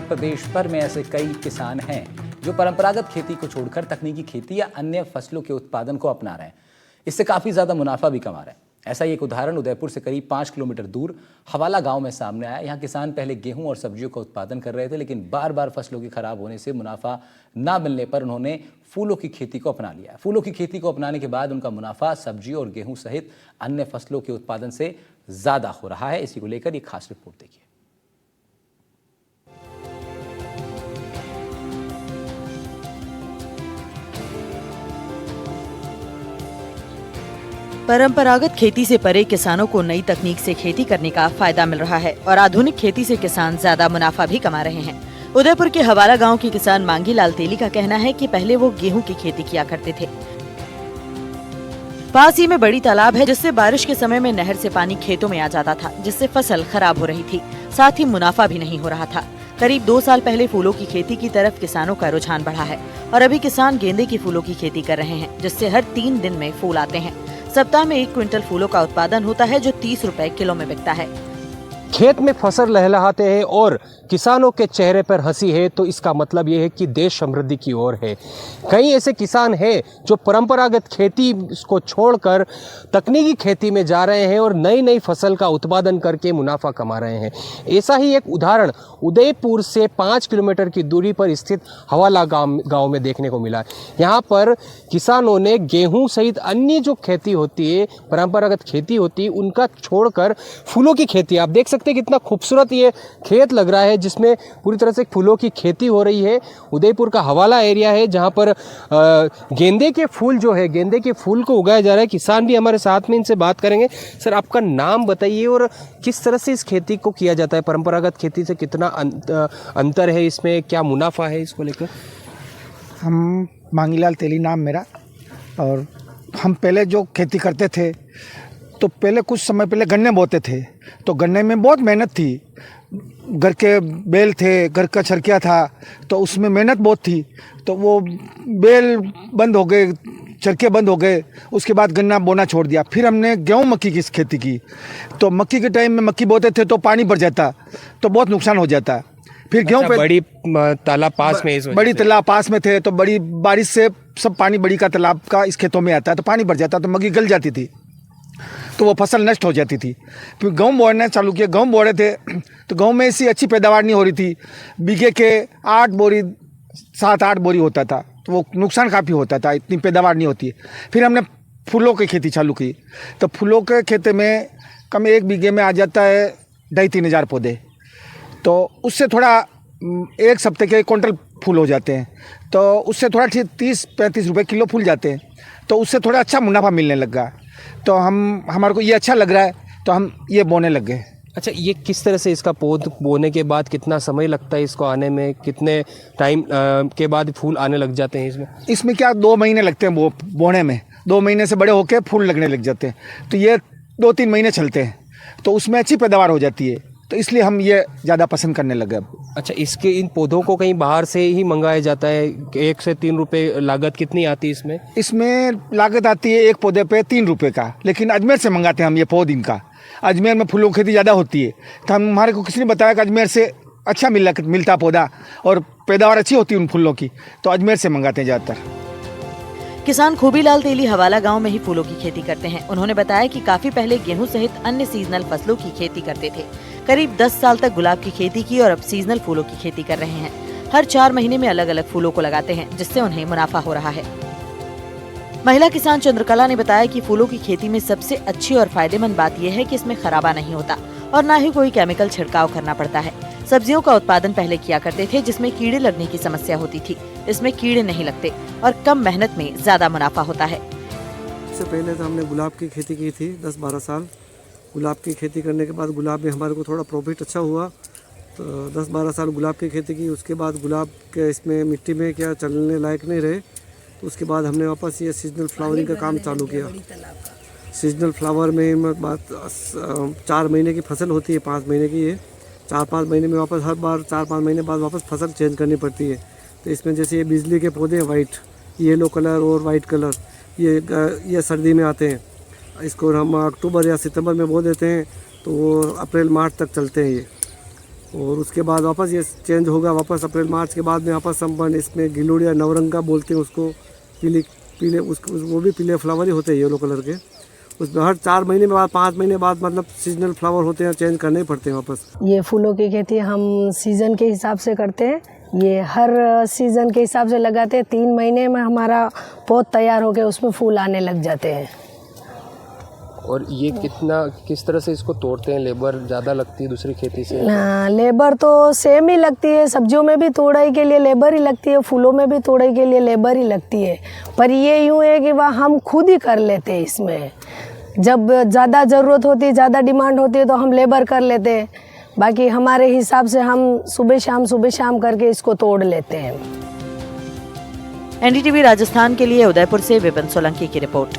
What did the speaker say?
प्रदेश भर में ऐसे कई किसान हैं जो परंपरागत खेती को छोड़कर तकनीकी खेती या अन्य फसलों के उत्पादन को अपना रहे हैं। इससे काफी ज्यादा मुनाफा भी कमा रहे हैं। ऐसा ही एक उदाहरण उदयपुर से करीब 5 किलोमीटर दूर हवाला गांव में सामने आया। यहाँ किसान पहले गेहूं और सब्जियों का उत्पादन कर रहे थे, लेकिन बार बार फसलों के खराब होने से मुनाफा ना मिलने पर उन्होंने फूलों की खेती को अपना लिया। फूलों की खेती को अपनाने के बाद उनका मुनाफा सब्जी और गेहूं सहित अन्य फसलों के उत्पादन से ज्यादा हो रहा है। इसी को लेकर ये खास रिपोर्ट देखिए। परंपरागत खेती से परे किसानों को नई तकनीक से खेती करने का फायदा मिल रहा है और आधुनिक खेती से किसान ज्यादा मुनाफा भी कमा रहे हैं। उदयपुर के हवाला गांव के किसान मांगी लाल तेली का कहना है कि पहले वो गेहूं की खेती किया करते थे। पास ही में बड़ी तालाब है, जिससे बारिश के समय में नहर से पानी खेतों में आ जाता था, जिससे फसल खराब हो रही थी। साथ ही मुनाफा भी नहीं हो रहा था। करीब 2 साल पहले फूलों की खेती की तरफ किसानों का रुझान बढ़ा है और अभी किसान गेंदे की फूलों की खेती कर रहे हैं, जिससे हर 3 दिन में फूल आते हैं। सप्ताह में 1 क्विंटल फूलों का उत्पादन होता है, जो 30 रुपए किलो में बिकता है। खेत में फसल लहलहाते हैं और किसानों के चेहरे पर हंसी है, तो इसका मतलब ये है कि देश समृद्धि की ओर है। कई ऐसे किसान हैं जो परंपरागत खेती को छोड़कर तकनीकी खेती में जा रहे हैं और नई नई फसल का उत्पादन करके मुनाफा कमा रहे हैं। ऐसा ही एक उदाहरण उदयपुर से 5 किलोमीटर की दूरी पर स्थित हवाला गांव में देखने को मिला। यहाँ पर किसानों ने गेहूं सहित अन्य जो खेती होती है, परंपरागत खेती होती है, उनका छोड़कर फूलों की खेती, आप देख सकते हैं कितना खूबसूरत ये खेत लग रहा है, जिसमें पूरी तरह से फूलों की खेती हो रही है। उदयपुर का हवाला एरिया है, जहाँ पर गेंदे के फूल जो है, गेंदे के फूल को उगाया जा रहा है। किसान भी हमारे साथ में, इनसे बात करेंगे। सर, आपका नाम बताइए और किस तरह से इस खेती को किया जाता है? परंपरागत खेती से कितना अंतर है, इसमें क्या मुनाफा है, इसको लेकर? हम मांगीलाल तेली नाम मेरा, और हम पहले जो खेती करते थे तो पहले कुछ समय पहले गन्ने बोते थे, तो गन्ने में बहुत मेहनत थी। घर के बेल थे, घर का छरकिया था, तो उसमें मेहनत बहुत थी। तो वो बेल बंद हो गए, चरखे बंद हो गए, उसके बाद गन्ना बोना छोड़ दिया। फिर हमने गेहूं मक्की की खेती की। तो मक्की के टाइम में मक्की बोते थे तो पानी भर जाता, तो बहुत नुकसान हो जाता। फिर गेहूं पे बड़ी तालाब पास में, बड़ी तालाब पास में थे, तो बड़ी बारिश से सब पानी बड़ी का तालाब का इस खेतों में आता है, तो पानी भर जाता, तो मक्की गल जाती थी, तो वो फसल नष्ट हो जाती थी। फिर गेहूं बोना चालू किया। गेहूं बो रहे थे तो गेहूं में ऐसी अच्छी पैदावार नहीं हो रही थी। बीघे के 8 बोरी 7-8 बोरी होता था, तो वो नुकसान काफ़ी होता था, इतनी पैदावार नहीं होती। फिर हमने फूलों की खेती चालू की। तो फूलों के खेत में कम 1 बीघे में आ जाता है 2,500-3 हज़ार पौधे। तो उससे थोड़ा 1 सप्ताह के क्विंटल फूल हो जाते हैं, तो उससे थोड़ा 30-35 रुपये किलो फूल जाते हैं। तो उससे थोड़ा अच्छा मुनाफा मिलने लगा। तो हमारे को ये अच्छा लग रहा है, तो हम ये बोने लग गए। अच्छा, ये किस तरह से इसका पौध बोने के बाद कितना समय लगता है इसको आने में? कितने टाइम के बाद फूल आने लग जाते हैं इसमें क्या 2 महीने लगते हैं बोने में। 2 महीने से बड़े होकर फूल लगने लग जाते हैं, तो ये 2-3 महीने चलते हैं, तो उसमें अच्छी पैदावार हो जाती है। तो इसलिए हम ये ज़्यादा पसंद करने लगे अब। अच्छा, इसके इन पौधों को कहीं बाहर से ही मंगाया जाता है? 1 से 3 रुपए लागत कितनी आती है इसमें? इसमें लागत आती है 1 पौधे पे 3 रुपये का, लेकिन अजमेर से मंगाते हैं हम ये पौध इनका। अजमेर में फूलों की खेती ज़्यादा होती है, तो हमारे को किसी ने बताया कि अजमेर से अच्छा मिलता पौधा और पैदावार अच्छी होती है उन फूलों की, तो अजमेर से मंगाते हैं ज़्यादातर। किसान खूबीलाल तेली हवाला गांव में ही फूलों की खेती करते हैं। उन्होंने बताया कि काफी पहले गेहूं सहित अन्य सीजनल फसलों की खेती करते थे। करीब 10 साल तक गुलाब की खेती की और अब सीजनल फूलों की खेती कर रहे हैं। हर 4 महीने में अलग अलग फूलों को लगाते हैं, जिससे उन्हें मुनाफा हो रहा है। महिला किसान चंद्रकला ने बताया कि फूलों की खेती में सबसे अच्छी और फायदेमंद बात यह है कि इसमें खराबा नहीं होता और न ही कोई केमिकल छिड़काव करना पड़ता है। सब्जियों का उत्पादन पहले किया करते थे, जिसमें कीड़े लगने की समस्या होती थी। इसमें कीड़े नहीं लगते और कम मेहनत में ज्यादा मुनाफा होता है। इससे पहले तो हमने गुलाब की खेती की थी 10-12 साल। गुलाब की खेती करने के बाद गुलाब में हमारे को थोड़ा प्रॉफिट अच्छा हुआ, तो 10-12 साल गुलाब की खेती की। उसके बाद गुलाब के इसमें मिट्टी में क्या चलने लायक नहीं रहे, तो उसके बाद हमने वापस ये सीजनल फ्लावरिंग का काम चालू किया। सीजनल फ्लावर में बात 4 महीने की फसल होती है, 5 महीने की है। 4-5 महीने में वापस हर बार 4-5 महीने बाद वापस फसल चेंज करनी पड़ती है। तो इसमें जैसे ये बिजली के पौधे हैं, वाइट, येलो कलर और वाइट कलर, ये सर्दी में आते हैं। इसको हम अक्टूबर या सितंबर में बो देते हैं, तो वो अप्रैल मार्च तक चलते हैं ये। और उसके बाद वापस ये चेंज होगा, वापस अप्रैल मार्च के बाद में वापस संपन्न इसमें गिलोडिया नवरंगा बोलते हैं उसको, पीले पीले वो भी पीले फ्लावर ही होते हैं येलो कलर के। उसमें हर 4 महीने बाद 5 महीने बाद मतलब सीजनल फ्लावर होते हैं, चेंज करने ही पड़ते हैं वापस। ये फूलों की खेती हम सीज़न के हिसाब से करते हैं, ये हर सीज़न के हिसाब से लगाते हैं। 3 महीने में हमारा पौध तैयार होकर उसमें फूल आने लग जाते हैं। और ये किस तरह से इसको तोड़ते हैं? लेबर ज़्यादा लगती है दूसरी खेती से? लेबर तो सेम ही लगती है, सब्जियों में भी तोड़ाई के लिए लेबर ही लगती है, फूलों में भी तोड़ाई के लिए लेबर ही लगती है। पर ये यूँ है कि वह हम खुद ही कर लेते हैं। इसमें जब ज़्यादा ज़रूरत होती है, ज़्यादा डिमांड होती है तो हम लेबर कर लेते हैं, बाकी हमारे हिसाब से हम सुबह शाम करके इसको तोड़ लेते हैं। एनडीटीवी राजस्थान के लिए उदयपुर से विपिन सोलंकी की रिपोर्ट।